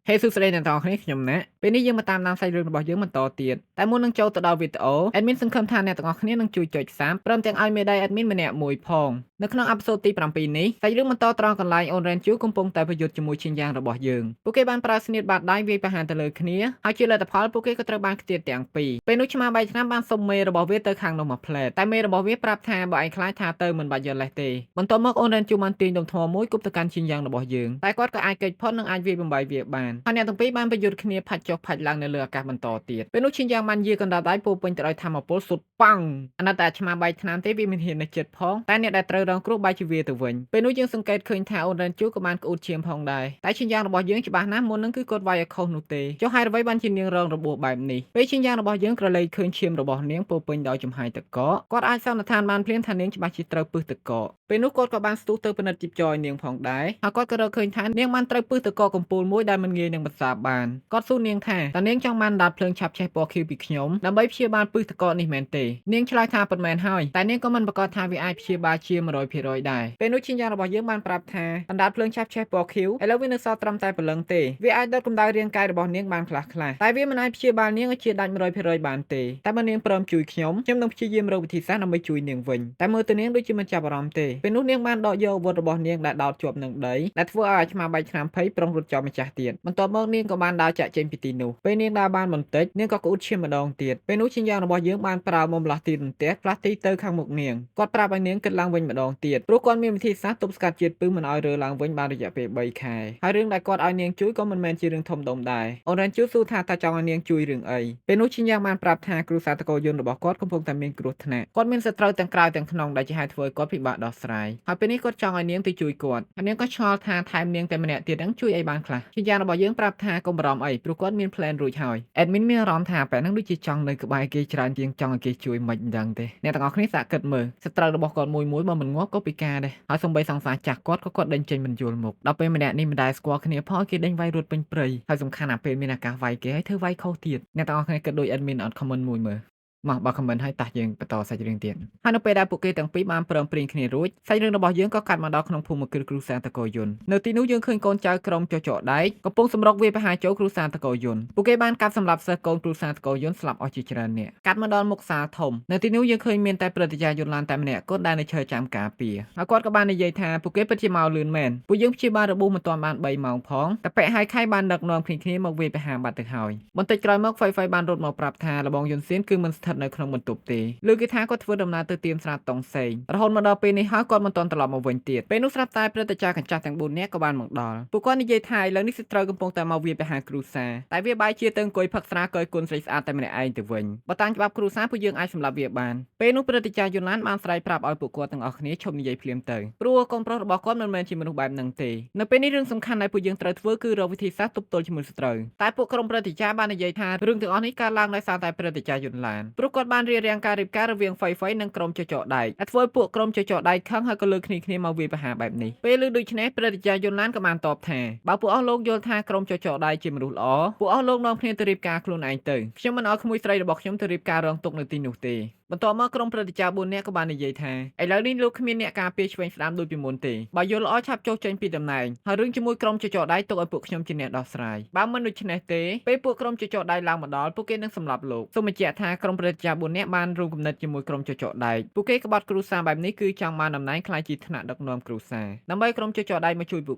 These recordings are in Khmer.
ហេសួស្តីអ្នកទាំងអស់គ្នាខ្ញុំណាពេលនេះយើងមកតាមដានសាច់រឿងរបស់យើងបន្តទៀតតែមុននឹងចូលទៅដល់វីដេអូ admin សង្ឃឹមថាអ្នកទាំងអស់គ្នានឹងជួយចុច Subscribe ព្រមទាំងឲ្យមេដៃ admin ម្នាក់មួយផងនៅក្នុងអេពីសូតទី7នេះសាច់រឿងបន្តត្រង់កន្លែង Orange កំពុងតែប្រយុទ្ធជាមួយឈិនយ៉ាងរបស់យើងពួកគេបានប្រើស្នៀតបាតដៃវាយប្រហារទៅលើគ្នាហើយជាលទ្ធផលពួកគេក៏ត្រូវបានខ្ទាតទាំងពីរពេលនោះឆ្មាបែកឆ្នាំបានសុំមេរបស់វាទៅខាងនោះមួយផ្លែតតែមេរបស់វាប្រាប់ថាបើឯងខ្លាចថាទៅមិនបាច់យកលេសទេបន្ទាប់មក Orange បានទាញដុំថ្មមួយគប់ទៅកាន់ឈិនយ៉ាងរបស់យើងតែគាត់ក៏អាចគេចផុតនិងអាចវាយបំបីវាបានហើយអ្នកទាំងពីរបានប្រយុទ្ធគ្នាផាច់ចុះផាច់ឡើងនៅលើអាកាសបន្តទៀតពេលនោះឈិនយ៉ាងបានយារកណ្ដាលដៃពោពេញទៅដោយធម្មពលសុទ្ធប៉ង់អាណិតតែឆ្មាបែកឆ្នាំទេវាមិនហ៊ាននៅចិត្តផងតែអ្នកដែលត្រូវរងគ្រោះបែរជាវាទៅវិញពេលនោះយើងសង្កេតឃើញថាអូនរ៉ាន់ជូក៏បានក្អួតឈាមផងដែរតែឈិនយ៉ាងរបស់យើងច្បាស់ណាស់មុននឹងគឺគាត់វាយឲ្យខុសនោះទេចុះហេតុអ្វីបានជានាងរងរបួសបែបនេះពេលឈិនយ៉ាងរបស់យើងក្រឡេកឃើញឈាមរបស់នាងពោពេញដោយចំហាយទឹកកកគាត់អាចសន្និដ្ឋានបានភ្លាមថានាងច្បាស់ជាត្រូវពឹសទឹកកកពេលនោះគាត់ក៏បានស្ទុះទៅពិនិត្យជីបចយនាងផងដែរហើយគាត់ក៏រកឃើញថានាងបានត្រូវពឹសទឹកកកកំពូលមួយដែលមិនងាយនឹងបន្សាបបានគាត់សួរនាងថាតើនាងចង់បានដាតភ្លើងឆាប់ឆេះពណ៌ខៀវពីខ្ញុំដើម្បីព្យាបាលពឹសទឹកកកនេះមែនទេនាងឆ្លើយថាពិតមែនហើយតែនាងក៏មិនប្រកាសថាវាអាចព្យាបាលជា100%ដែរពេលនោះឈិនយ៉ាងរបស់យើងបានប្រាប់ថាអណ្ដាតភ្លើងឆាប់ឆេះពណ៌ខៀវឥឡូវវានៅសល់ត្រឹមតែព្រលឹងទេវាអាចដុតកម្ដៅរាងកាយរបស់នាងបានខ្លះៗតែវាមិនអាចព្យាបាលនាងឲ្យជាដាច់100%បានទេតែបើនាងព្រមជួយខ្ញុំនឹងព្យាយាមរកវិធីសាស្ត្រដើម្បីជួយនាងវិញតែមើលទៅនាងដូចជាមិនចាប់អារម្មណ៍ទេពេលនោះនាងបានដកយកអាវុធរបស់នាងដែលដោតជាប់នឹងដីដែលធ្វើឲ្យអាឆ្មាបែកឆ្នាំភ័យប្រុងរត់ចោលម្ចាស់ទៀតបន្ទាប់មកនាងក៏បានដើរចាក់ចេញពីទីនោះពេលនាងដើរបានបន្តិចនាងក៏ក្អួតឈាមម្ដងទៀតពេលនោះឈិនយ៉ាងរបស់យើងបានប្រើមុំឡាស់ទីរន្ទះផ្លាស់ទីទៅខាងមុខនាងគាត់ប្រាប់ឲ្យនាងគិតឡើងវិញម្ដងទៀតព្រោះគាត់មានវិធីសាស្ត្រទប់ស្កាត់ជាតិពឹសមិនឲ្យរើឡើងវិញបានរយៈពេល3ខែហើយរឿងដែលគាត់ឲ្យនាងជួយក៏មិនមែនជារឿងធំដុំដែរអូរ៉ាន់ជូសួរថាតើចង់ឲ្យនាងជួយរឿងអីពេលនោះឈិនយ៉ាងបានប្រាប់ថាគ្រូសាតកោយន្តរបស់គាត់កំពុងតែមានគ្រោះថ្នាក់គាត់មានសត្រូវទាំងក្រៅទាំងក្នុងដែលជាហេតុធ្វើឲ្យគាត់ពិបាកដោះស្រាយហើយពេលនេះគាត់ចង់ឲ្យនាងទៅជួយគាត់ហើយនាងក៏ឆ្ងល់ថាថែមនាងតែម្នាក់ទៀតនឹងជួយអីបានខ្លះឈិនយ៉ាងរបស់យើងប្រាប់ថាកុំបារម្ភអីព្រោះគាត់មាន plan រួចហើយ admin មានអារម្មណ៍ថាប៉ែហ្នឹងដូចជាចង់នៅក្បែរគេច្រើនជាងចង់ឲ្យគេជួយមិនដឹងទេអ្នកទាំងអស់គ្នាសាកគិតមើលសត្រូវរបស់គាត់មួយបើមិនងាប់ក៏ពិការដែរហើយសំបីសង្សារចាស់គាត់ក៏គាត់ដេញចេញមិនយល់មុខដល់ពេលម្នាក់នេះមិនដែលស្គាល់គ្នាផងគេដេញវាយរត់ពេញព្រៃហើយសំខាន់ណាស់ពេលមានឱកាសវាយគេហើយធ្វើវាយខុសទៀតអ្នកទាំងអស់គ្នាគិតដូច admin អត់ comment មួយមើលមកបើ comment ឲ្យតាស់យើងបន្តសាច់រឿងទៀតហើយនៅពេលដែលពួកគេទាំងពីរបានព្រមព្រៀងគ្នារួចសាច់រឿងរបស់យើងក៏កាត់មកដល់ក្នុងភូមិគ្រឹះគ្រូសាតកោយន្តនៅទីនោះយើងឃើញកូនចៅក្រុមចចកដែកកំពុងសម្រុកវាយប្រហារចូលគ្រូសាតកោយន្តពួកគេបានកាប់សម្លាប់សិស្សកូនគ្រូសាតកោយន្តស្លាប់អស់ជាច្រើននាក់កាត់មកដល់មុខសាលធំនៅទីនោះយើងឃើញមានតែព្រឹទ្ធាចារ្យយន្តឡានតែម្នាក់គត់ដែលនៅឈរចាំការពារហើយគាត់ក៏បាននិយាយថាពួកគេពិតជាមកលឿនមែនពួកយើងព្យាបាលរបួសមិនទាន់បាន3ម៉ោងផងតែពាក់ហើយខៃបានដឹកនាំគ្នាមកវាយប្រហារបាត់ទៅហើយបន្តិចក្រោយមកហ្វៃបានរត់មកប្រាប់ថាលបងយុនសៀនគឺមិនស្ថិតនៅក្នុងបន្ទប់ទេលើគេថាគាត់ធ្វើដំណើរទៅទៀមស្រាតុងសេងរហូតមកដល់ពេលនេះហើយគាត់មិនទាន់ត្រឡប់មកវិញទៀតពេលនោះស្រាប់តែព្រឹទ្ធាចារ្យកញ្ចាស់ទាំង4នាក់ក៏បានមកដល់ពួកគាត់និយាយថាឥឡូវនេះសត្រូវកំពុងតែមកវាយប្រហារគ្រូសាតែវាបែរជាទៅអង្គុយផឹកស្រាកយគុណស្រីស្អាតតែម្នាក់ឯងទៅវិញបើតាមច្បាប់គ្រូសាពួកយើងអាចសម្លាប់វាបានពេលនោះព្រឹទ្ធាចារ្យយន្តឡានបានស្រែកប្រាប់ឲ្យពួកគាត់ទាំងអស់គ្នាឈប់និយាយភ្លាមទៅព្រោះកូនប្រុសរបស់គាត់មិនមែនជាមនុស្សបែបហ្នឹងទេនៅពេលនេះរឿងសំខាន់ដែលពួកយើងត្រូវធ្វើគឺរកវិធីសាស្ត្រទប់ទល់ជាមួយសត្រូវតែពួកក្រុមព្រឹទ្ធាចារ្យបាននិយាយថារឿងទាំងអស់នេះកើតឡើងដោយសារតែព្រឹទ្ធាចារ្យយន្តឡានព្រោះគាត់បានរៀបរៀងការរៀបការរវាងហ្វៃនិងក្រុមចចកដែកដែលធ្វើឲ្យពួកក្រុមចចកដែកខឹងហើយក៏លើកគ្នាមកវាយប្រហារបែបនេះពេលឮដូច្នេះព្រឹទ្ធាចារ្យយន្តឡានក៏បានតបថាបើពួកអស់លោកយល់ថាក្រុមចចកដែកជាមនុស្សល្អពួកអស់លោកនាំគ្នាទៅរៀបការខ្លួនឯងទៅខ្ញុំមិនឲ្យក្មួយស្រីរបស់ខ្ញុំទៅរៀបការរងទុកនៅទីនោះទេបន្ទាប់មកក្រុមព្រឹទ្ធាចារ្យ4នាក់ក៏បាននិយាយថាឥឡូវនេះលោកគ្មានអ្នកការពារឆ្វេងស្ដាំដូចពីមុនទេបើយល់ល្អឆាប់ចុះចេញពីតំណែងហើយរឿងជាមួយក្រុមចចកដៃទុកឲ្យពួកខ្ញុំជាអ្នកដោះស្រាយបើមិនដូច្នេះទេពេលពួកក្រុមចចកដៃឡើងមកដល់ពួកគេនឹងសម្លាប់លោកសូមបញ្ជាក់ថាក្រុមព្រឹទ្ធាចារ្យ4នាក់បានរួមគំនិតជាមួយក្រុមចចកដៃពួកគេក្បត់គ្រូសាបែបនេះគឺចង់បានតំណែងខ្លាយជាថ្នាក់ដឹកនាំគ្រូសាដើម្បីក្រុមចចកដៃមកជួយពួក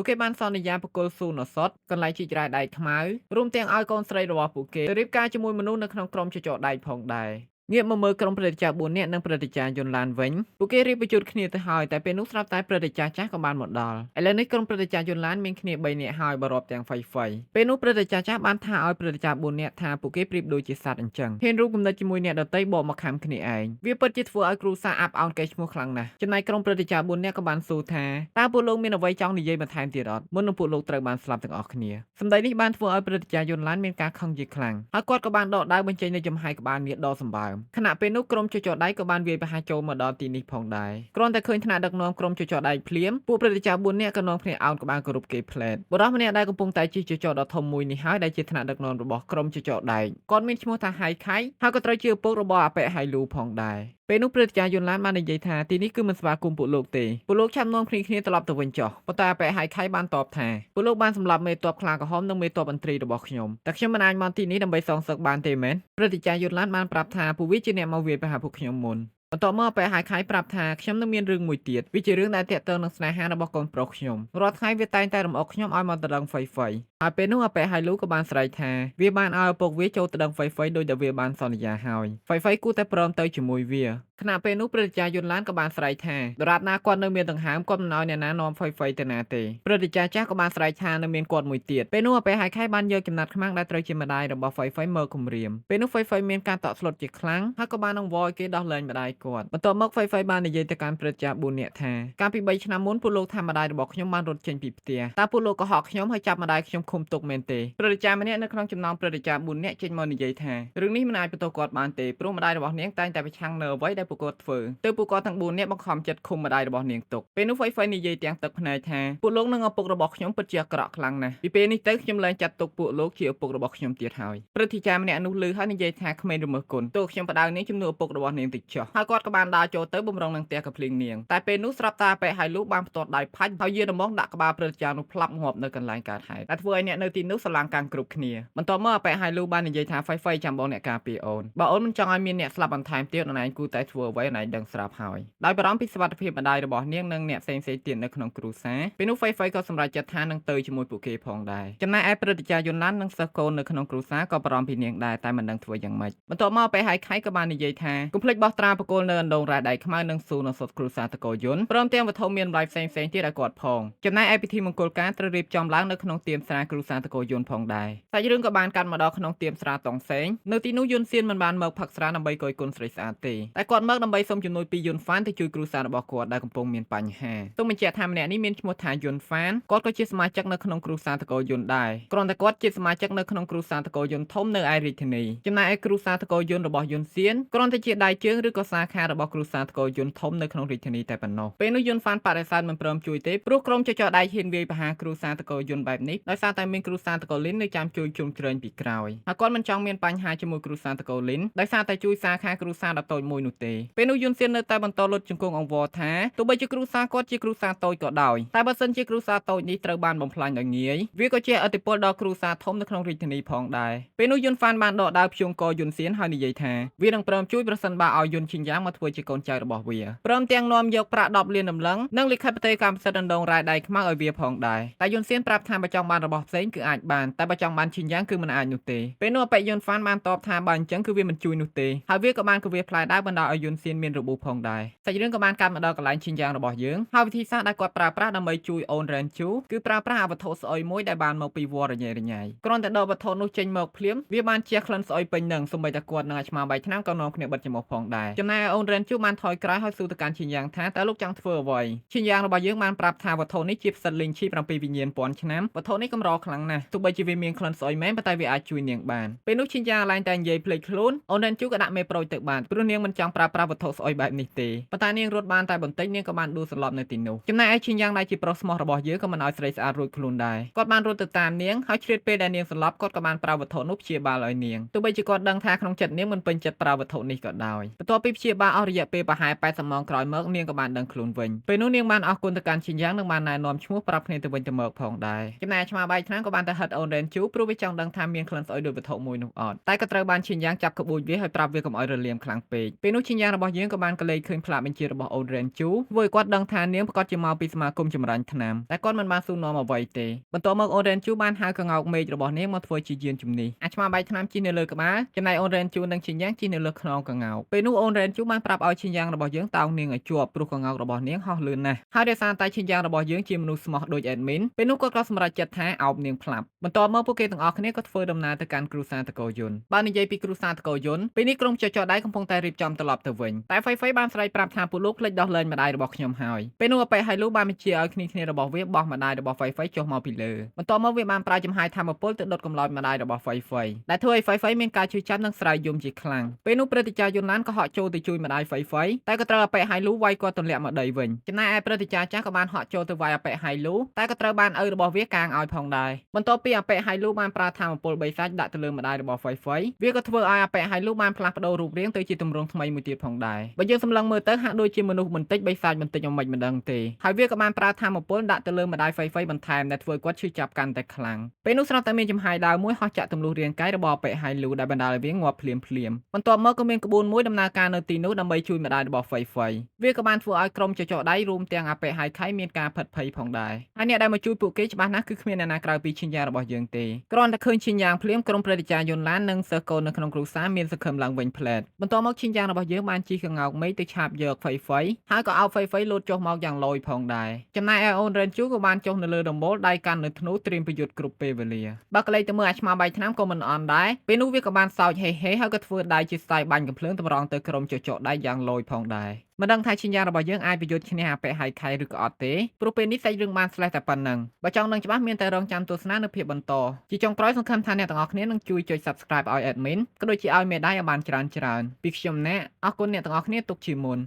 គេបានសន្យាបកគលស៊ូណសុតកន្លែងជីករ៉ែដៃខ្មៅរួមទាំងឲ្យកូនស្រីរបស់ពួកគេទៅរៀបការជាមួយមនុស្សនៅក្នុងក្រុមចចកដៃផងដែរងាកមកមើលក្រុមព្រឹទ្ធាចារ្យ4នាក់និងព្រឹទ្ធាចារ្យយន្តឡានវិញពួកគេរៀបបញ្ជូនគ្នាទៅហើយតែពេលនោះស្រាប់តែព្រឹទ្ធាចារ្យចាស់ក៏បានមកដល់ឥឡូវនេះក្រុមព្រឹទ្ធាចារ្យយន្តឡានមានគ្នា3នាក់ហើយបើរាប់ទាំងហ្វៃពេលនោះព្រឹទ្ធាចារ្យចាស់បានថាឲ្យព្រឹទ្ធាចារ្យ4នាក់ថាពួកគេប្រៀបដូចជាសត្វអញ្ចឹងហ៊ានរួមគំនិតជាមួយអ្នកដទៃបកមកខំគ្នាឯងវាពិតជាធ្វើឲ្យគ្រូសាអាប់អោនកេរ្តិ៍ឈ្មោះខ្លាំងណាស់ចំណែកក្រុមព្រឹទ្ធាចារ្យ4នាក់ក៏បានសួរថាតើពួកលោកមានអ្វីចង់និយាយបន្ថែមទៀតអត់មុននឹងពួកលោកត្រូវបានស្លាប់ទាំងអស់គ្នាសម្ដីនេះបានធ្វើឲ្យព្រឹទ្ធាចារ្យយន្តឡានមានការខឹងជាខ្លាំងហើយគាត់ក៏បានដកដៅបញ្ចេញនៅចំហាយក្បាលនាគដ៏សម្បើមខណៈពេលនោះក្រុមចចកដៃក៏បានវាយប្រហារចូលមកដល់ទីនេះផងដែរគ្រាន់តែឃើញថ្នាក់ដឹកនាំក្រុមចចកដៃភ្លាមពួកព្រឹទ្ធាចារ្យ4នាក់ក៏នាំគ្នាអោនក្បាលគោរពគេផ្លែតបុរសម្នាក់ដែលកំពុងតែជិះចចកដ៏ធំមួយនេះហើយដែលជាថ្នាក់ដឹកនាំរបស់ក្រុមចចកដៃគាត់មានឈ្មោះថាហៃខៃហើយក៏ត្រូវជាឪពុករបស់អបិហៃលូផងដែរ ពេលនោះព្រឹទ្ធាចារ្យយន្តឡានបាននិយាយថាទីនេះគឺមិនស្វាគមន៍ពួកលោកទេពួកលោកឆាប់នាំគ្នាត្រឡប់ទៅវិញចុះប៉ុន្តែអបិហៃខៃបានតបថាពួកលោកបានសម្លាប់មេតបខ្លាក្រហមនិងមេតបអន្ត្រីរបស់ខ្ញុំតែខ្ញុំមិនអាចមកទីនេះដើម្បីសងសឹកបានទេមែនព្រឹទ្ធាចារ្យយន្តឡានបានប្រាប់ថាពួកវាជាអ្នកមកវាយប្រហារពួកខ្ញុំមុនបន្ទាប់មកអបិហៃខៃប្រាប់ថាខ្ញុំនឹងមានរឿងមួយទៀតវាជារឿងដែលទាក់ទងនឹងស្នេហារបស់កូនប្រុសខ្ញុំរាល់ថ្ងៃវាតែងតែរំអុកខ្ញុំឲ្យមកទៅដឹងហ្វៃហ្វៃហើយពេលនោះអបិហៃលូក៏បានស្រែកថាវាបានឲ្យឪពុកវាចូលទៅដឹងហ្វៃហ្វៃដោយដែលវាបានសន្យាហើយហ្វៃហ្វៃគួរតែព្រមទៅជាមួយវាខណៈពេលនោះព្រឹទ្ធាចារ្យយន្តឡានក៏បានស្រែកថាដរាបណាគាត់នៅមានដង្ហើមគាត់មិនឲ្យអ្នកណានាំហ្វៃហ្វៃទៅណាទេព្រឹទ្ធាចារ្យចាស់ក៏បានស្រែកថានៅមានគាត់មួយទៀតពេលនោះអបិហៃខៃបានយកចំណាត់ខ្មាំងដែលត្រូវជាម្ដាយរបស់ហ្វៃហ្វៃមកគំរាមពេលនោះហ្វៃហ្វៃមានការតក់ស្លុតជាខ្លាំងហើយក៏បាននឹងវល់គេដោះលែងម្ដាយគាត់បន្ទាប់មកហ្វៃហ្វៃបាននិយាយទៅកាន់ព្រឹទ្ធាចារ្យ4នាក់ថាកាលពី3ឆ្នាំមុនពួកលោកថាម្ដាយរបស់ខ្ញុំបានរត់ចេញពីផ្ទះតើពួកលោកកុហកខ្ញុំហើយចាប់ម្ដាយខ្ញុំឃុំទុកមែនទេព្រឹទ្ធាចារ្យម្នាក់នៅក្នុងចំណោមព្រឹទ្ធាចារ្យ4នាក់ចេញមកនិយាយថារឿងនេះមិនអាចបន្ទោសគាត់បានទេព្រោះម្ដាយរបស់នាងតែងតែប្រឆាំងនៅអ្វីដែលពួកគាត់ធ្វើទើបពួកគាត់ទាំង4នាក់បង្ខំចិត្តឃុំម្ដាយរបស់នាងទុកពេលនោះហ្វៃហ្វៃនិយាយទាំងទឹកភ្នែកថាពួកលោកនិងឪពុករបស់ខ្ញុំពិតជាអាក្រក់ខ្លាំងណាស់ពីពេលនេះទៅខ្ញុំលែងចាត់ទុកពួកលោកជាឪពុករបស់ខ្ញុំទៀតហើយព្រឹទ្ធាចារ្យម្នាក់នោះឮហើយនិយាយថាក្មេងរមើលគុណទោះខ្ញុំបដៅនាងជំនួសឪពុករបស់នាងតិចចុះហើយគាត់ក៏បានដើរចូលទៅបំរុងនឹងផ្ទះកាភ្លៀងនាងតែពេលនោះស្រាប់តាប៉ែហៃលូបានផ្ទាត់ដៃផាច់ហើយយារដំងដាក់ក្បាលព្រឹទ្ធាចារ្យនោះផ្លាប់ងាប់នៅកន្លែងកើតហេតុតែធ្វើឲ្យអ្នកនៅទីនោះស្រឡាំងកាំងគ្រប់គ្នាបន្ទាប់មកប៉ែហៃលូបាននិយាយថាហ្វៃហ្វៃចាំបងអ្នកការពារអូនបើអូនមិនចង់ឲ្យមានអ្នកស្លាប់បន្ថែមទៀតអូនឯងគួរតែធ្វើអ្វីអូនឯងដឹងស្រាប់ហើយដោយបារម្ភពីសុខភាពម្ដាយរបស់នាងនិងអ្នកផ្សេងៗទៀតនៅក្នុងគ្រួសារពេលនោះហ្វៃហ្វៃក៏សម្រេចចិត្តថានឹងទៅជាមួយពួកគេផងដែរចំណែកឯព្រឹទ្ធាចារ្យយន្តឡាននិងសិស្សកូននៅក្នុងគ្រួសារក៏បារម្ភពីនាងដែរតែមិនដឹងធ្វើយ៉ាងម៉េចបន្ទាប់មកប៉ែហៃខៃក៏បាននិយាយថាកុំភ្លេចបោះត្រាបកគលនៅអណ្ដូងរ៉ែដៃខ្មៅនិងស៊ូនៅសុទ្ធគ្រួសារតកោយន្តព្រមទាំងវត្ថុមានតម្លៃផ្សេងៗទៀតឲ្យគាត់ផងចំណែកឯពិធីមង្គលការត្រូវរៀបចំឡើងនៅក្នុងទៀមស្រាគ្រួសារតកោយន្តផងដែរសាច់រឿងក៏បានកាត់មកដល់ក្នុងទៀមស្រាតងសេងនៅទីនោះយុនសៀនមិនបានមកផឹកស្រាដើម្បីគយគុណស្រីស្អាតទេតែគាត់មកដើម្បីសុំជំនួយពីយុនហ្វានទៅជួយគ្រួសាររបស់គាត់ដែលកំពុងមានបញ្ហាទោះបញ្ជាក់ថាម្នាក់នេះមានឈ្មោះថាយុនហ្វានគាត់ក៏ជាសមាជិកនៅក្នុងគ្រួសារតកោយន្តដែរគ្រាន់តែគាត់ជាសមាជិកនៅក្នុងគ្រួសារតកោយន្តធំនៅឯរាជធានីចំណែកឯគ្រួសារតកោយន្តរបស់យុនសៀនគ្រាន់តែជាដៃជើងឬក៏សាខារបស់គ្រួសារតកោយន្តធំនៅក្នុងរាជធានីតែប៉ុណ្ណោះពេលនោះយុនហ្វានបដិសេធមិនព្រមជួយទេព្រោះក្រុមចចដៃហ៊ានវាយប្រហារគ្រួសារតកោយន្តបែបនេះដោយសារតែមានគ្រួសារតកោលីននៅចាំជួយជុំជ្រែងពីក្រោយហើយគាត់មិនចង់មានបញ្ហាជាមួយគ្រួសារតកោលីនដោយសារតែជួយសាខាគ្រួសារដ៏តូចមួយនោះទេពេលនោះយុនសៀននៅតែបន្តលុតជង្គង់អង្វរថាទោះបីជាគ្រួសារគាត់ជាគ្រួសារតូចក៏ដោយតែបើសិនជាគ្រួសារតូចនេះត្រូវបានបំផ្លាញដោយងាយវាក៏ជាឥទ្ធិពលដល់គ្រួសារធំនៅក្នុងរាជធានីផងដែរពេលនោះយុនហ្វានបានដកដាវព្យួងកយុនសៀនហើយនិយាយថាវានឹងព្រមជួយប្រសិនបើឲ្យយុនឈិនយ៉ាងមកធ្វើជាកូនចៅរបស់វាព្រមទាំងនាំយកប្រាក់10លានដំឡឹងនិងលិខិតផ្ទេរកម្មសិទ្ធិអណ្ដូងរ៉ែដៃខ្មៅឲ្យវាផងដែរតែយុនសៀនប្រាប់ថាបើចង់បានរបស់ផ្សេងគឺអាចបានតែបើចង់បានឈិនយ៉ាងគឺមិនអាចនោះទេពេលនោះអបិយុនហ្វានបានតបថាបើអញ្ចឹងគឺវាមិនជួយនោះទេហើយវាក៏បានគវាផ្លែដែរបណ្ដាលឲ្យយុនសៀនមានរបួសផងដែរសាច់រឿងក៏បានកាត់មកដល់កន្លែងឈិនយ៉ាងរបស់យើងហើយវិធីសាស្ត្រដែលគាត់ប្រើប្រាស់ដើម្បីជួយអូនរ៉ែនជូគឺប្រើប្រាស់អាវត្ថុស្អុយមួយដែលបានមកពីវត្តរញ៉េរញ៉ៃគ្រាន់តែដកវត្ថុនោះចេញមកភ្លាមវាបានជះក្លិនស្អុយពេញនឹងសូម្បីតែគាត់និងអាឆ្មាបែកឆ្នាំក៏នាំគ្នាបិទច្រមុះផងដែរចំណែកអូនរ៉ែនជូបានថយក្រោយហើយសួរទៅកាន់ឈិនយ៉ាងថាតើលោកចង់ធ្វើអ្វីឈិនយ៉ាងរបស់យើងបានប្រាប់ថាវត្ថុនេះជាផ្សិតលីងឈី7វិញ្ញាណពាន់ឆ្នាំវត្ថុនេះកម្រខ្លាំងណាស់ទោះបីជាវាមានក្លិនស្អុយមែនប៉ុន្តែវាអាចជួយនាងបានពេលនោះឈិនយ៉ាងឡើងតែនិយាយភ្លេចខ្លួនអូនរ៉ែនជូក៏ដាក់មេប្រូចទៅបានព្រោះនាងមិនចង់ប្រើប្រាស់វត្ថុស្អុយបែបនេះទេប៉ុន្តែនាងរត់បានតែបន្តិចនាងក៏បានដួលសន្លប់នៅទីនោះចំណែកឯឈិនយ៉ាងដែលជាប្រុសស្មោះរបស់យើងក៏មិនឲ្យស្រីស្អាតរួចខ្លួនដែរគាត់បានរត់ទៅតាមនាងហើយជ្រាបពេលដែលនាងសន្លប់គាត់ក៏បានប្រើវត្ថុនោះព្យាបាលឲ្យនាងទោះបីជាគាត់ដឹងថាក្នុងចិត្តនាងមិនពេញចិត្តប្រើវត្ថុនេះក៏ដោយបន្ទាប់ពីព្យាបាលអស់រយៈពេលប្រហែល80ម៉ោងក្រោយមកនាងក៏បានដឹងខ្លួនវិញពេលនោះនាងបានអរគុណទៅកាន់ឈិនយ៉ាងនិងបានណែនាំឈ្មោះប្រាប់គ្នាទៅវិញទៅមកផងដែរចំណែកឆ្មាបែកឆ្នាំក៏បានទៅហិតអូនរ៉ែនជូព្រោះវាចង់ដឹងថាមានក្លិនស្អុយដោយវត្ថុមួយនោះអត់តែក៏ត្រូវបានឈិនយ៉ាងចាប់ក្បួនវាហើយប្រាប់វាកុំឲ្យរលាមខ្លាំងពេកពេលនោះឈិនយ៉ាងរបស់យើងក៏បានកលេចឃើញផ្លាកបញ្ជារបស់អូនរ៉ែនជូធ្វើឲ្យគាត់ដឹងថានាងប្រកាសជាមកពីសមាគមចម្រាញ់ថ្នាំតែគាត់មិនបានសួរនាំអ្វីទេបន្ទាប់មកអូនរ៉ែនជូបានហៅកងោកមេឃរបស់នាងមកធ្វើជាយានជំនិះអាឆ្មាបែកឆ្នាំជិះនៅលើក្បាលចំណែកអូនរ៉ែនជូនិងឈិនយ៉ាងជិះនៅលើខ្នងកងោកពេលនោះអូនរ៉ែនជូបានប្រាប់ឲ្យឈិនយ៉ាងរបស់យើងតោងនាងឲ្យជាប់ព្រោះកងោករបស់នាងហោះលឿនណាស់ហើយដោយសារតែឈិនយ៉ាងរបស់យើងជាមនុស្សស្មោះដូចអេដមីនពេលនោះគាត់ក៏សម្រេចចិត្តថាអោបនាងផ្លាប់បន្ទាប់មកពួកគេទាំងអស់គ្នាក៏ធ្វើដំណើរទៅកាន់គ្រួសារតកោយន្តបាននិយាយពីគ្រួសារតកោយន្តពេលនេះក្រុមចចដៃកំពុងតែរៀបចំត្រឡប់ទៅវិញតែហ្វៃហ្វៃបានស្រែកប្រាប់ថាពួកលោកភ្លេចដោះលែងម្ដាយរបស់ខ្ញុំហើយពេលនោះអបិហៃលូបានបញ្ជាឲ្យគ្នារបស់វាបោះម្ដាយរបស់ហ្វៃហ្វៃចុះមកពីលើបន្ទាប់មកវាបានប្រើចំហាយធម្មពលទៅដុតកំឡោចម្ដាយរបស់ហ្វៃហ្វៃដែលធ្វើឲ្យហ្វៃហ្វៃមានការឈឺចាប់និងស្រែកយំជាខ្លាំងពេលនោះព្រឹទ្ធាចារ្យយន្តឡានក៏ហក់ចូលទៅជួយ ជួយម្ដាយហ្វៃៗតែក៏ត្រូវអប៉ិហៃលូវាយគាត់ទម្លាក់មកដីវិញចំណែកឯព្រឹទ្ធាចារ្យចាស់ក៏បានហក់ចូលទៅវាយអប៉ិហៃលូតែក៏ត្រូវបានឪរបស់វាកាងឲ្យផងដែរបន្ទាប់ពីអប៉ិហៃលូបានប្រើថាមពល3សាច់ដាក់ទៅលើម្ដាយរបស់ហ្វៃៗវាក៏ធ្វើឲ្យអប៉ិហៃលូបានផ្លាស់ប្ដូររូបរាងទៅជាទម្រង់ថ្មីមួយទៀតផងដែរបើយើងសម្លឹងមើលទៅហាក់ដូចជាមនុស្សបន្តិច3សាច់បន្តិចអំម៉េចមិនដឹងទេហើយវាក៏បានប្រើថាមពលដាក់ទៅលើម្ដាយហ្វៃៗបន្ថែមដែលធ្វើគាត់ឈឺចាប់កាន់តែខ្លាំងពេលនោះស្រាប់តែមានចំហាយដើមមួយហោះចាក់ទម្លុះរាងកាយរបស់អប៉ិហៃលូដែលបណ្ដាលឲ្យវាងាប់ភ្លាមបន្ទាប់មកក៏មានក្បួនមួយដំណើរការនៅទីនោះដើម្បីជួយម្ដាយរបស់ហ្វៃៗវាក៏បានធ្វើឲ្យក្រុមចចកដៃរួមទាំងអប៉ិហៃខៃមានការផិតភ័យផងដែរហើយអ្នកដែលមកជួយពួកគេច្បាស់ណាស់គឺគ្មានអ្នកណាក្រៅពីឈិនយ៉ាងរបស់យើងទេគ្រាន់តែឃើញឈិនយ៉ាងភ្លាមក្រុមព្រឹទ្ធាចារ្យយន្តឡាននិងសិស្សកូននៅក្នុងគ្រួសារមានសង្ឃឹមឡើងវិញផ្លែតបន្ទាប់មកឈិនយ៉ាងរបស់យើងបានជិះក្ងោកមេឃទៅឆាបយកហ្វៃៗហើយក៏អោបហ្វៃៗលោតចុះមកយ៉ាងលយផងដែរចំណែកឯអូនរ៉េនជូក៏បានចុះនៅលើដំបូលដៃកាន់នៅធ្នូត្រៀមប្រយុទ្ធគ្រប់ពេលវេលាបើក្លេកទៅមើលអាឆ្មាបៃថ្នាំក៏មិនអន់ដែរពេលនោះវាក៏បានសើចហេហេហើយក៏ធ្វើដៃជាស្ទាយបាញ់កំភ្លើងតម្រង់ទៅក្រុមចចកដៃយ៉ាងលយផងដែរមិនដឹងថាឈិនយ៉ាងរបស់យើងអាចប្រយុទ្ធឈ្នះអប៉ិហៃខៃឬក៏អត់ទេព្រោះពេលនេះសាច់រឿងបានស្លេះតែប៉ុណ្្នឹងបើចង់ដឹងច្បាស់មានតែរងចាំទស្សនានៅភាពបន្តជាចុងក្រោយសង្ឃឹមថាអ្នកទាំងអស់គ្នានឹងជួយចុច Subscribe ឲ្យ Admin ក៏ដូចជាឲ្យមេដៃឲ្យបានច្រើនពីខ្ញុំអ្នកអរគុណអ្នកទាំងអស់គ្នាទុកជាមុន